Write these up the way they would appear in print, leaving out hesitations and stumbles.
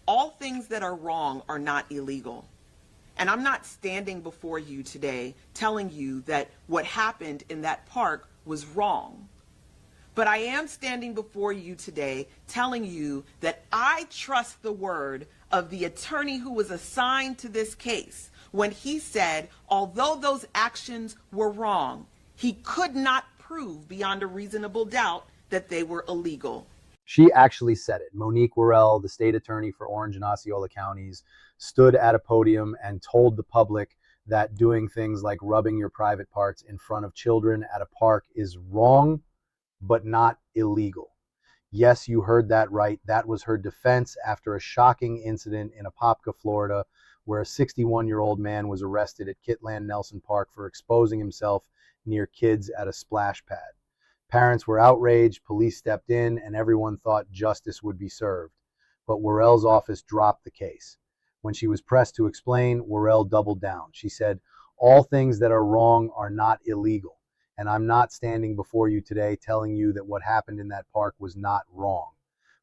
all things that are wrong are not illegal. And I'm not standing before you today telling you that what happened in that park was wrong. But I am standing before you today telling you that I trust the word of the attorney who was assigned to this case when he said, although those actions were wrong, he could not prove beyond a reasonable doubt that they were illegal. She actually said it. Monique Worrell, the state attorney for Orange and Osceola counties, stood at a podium and told the public that doing things like rubbing your private parts in front of children at a park is wrong, but not illegal. Yes, you heard that right. That was her defense after a shocking incident in Apopka, Florida, where a 61-year-old man was arrested at Kitland Nelson Park for exposing himself near kids at a splash pad. Parents were outraged, police stepped in, and everyone thought justice would be served. But Worrell's office dropped the case. When she was pressed to explain, Worrell doubled down. She said, all things that are wrong are not illegal. And I'm not standing before you today telling you that what happened in that park was not wrong.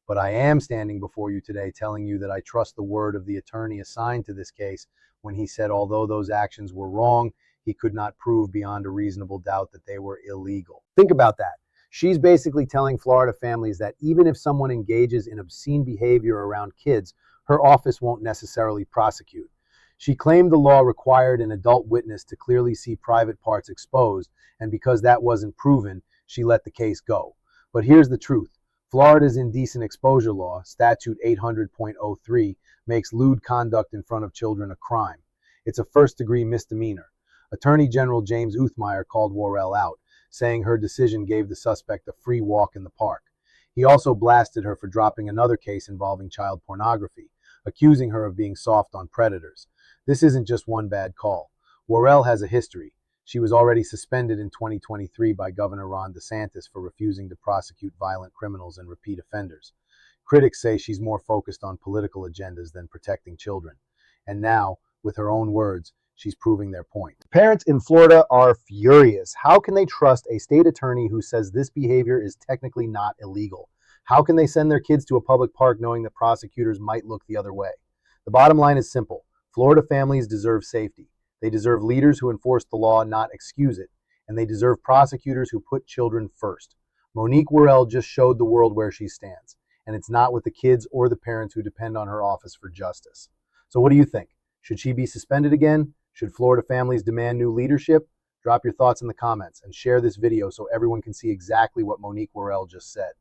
But I am standing before you today telling you that I trust the word of the attorney assigned to this case when he said although those actions were wrong, he could not prove beyond a reasonable doubt that they were illegal. Think about that. She's basically telling Florida families that even if someone engages in obscene behavior around kids, her office won't necessarily prosecute. She claimed the law required an adult witness to clearly see private parts exposed, and because that wasn't proven, she let the case go. But here's the truth. Florida's indecent exposure law, statute 800.03, makes lewd conduct in front of children a crime. It's a first-degree misdemeanor. Attorney General James Uthmeyer called Worrell out, saying her decision gave the suspect a free walk in the park. He also blasted her for dropping another case involving child pornography, accusing her of being soft on predators. This isn't just one bad call. Worrell has a history. She was already suspended in 2023 by Governor Ron DeSantis for refusing to prosecute violent criminals and repeat offenders. Critics say she's more focused on political agendas than protecting children. And now, with her own words, she's proving their point. Parents in Florida are furious. How can they trust a state attorney who says this behavior is technically not illegal? How can they send their kids to a public park knowing that prosecutors might look the other way? The bottom line is simple. Florida families deserve safety. They deserve leaders who enforce the law, not excuse it. And they deserve prosecutors who put children first. Monique Worrell just showed the world where she stands. And it's not with the kids or the parents who depend on her office for justice. So what do you think? Should she be suspended again? Should Florida families demand new leadership? Drop your thoughts in the comments and share this video so everyone can see exactly what Monique Worrell just said.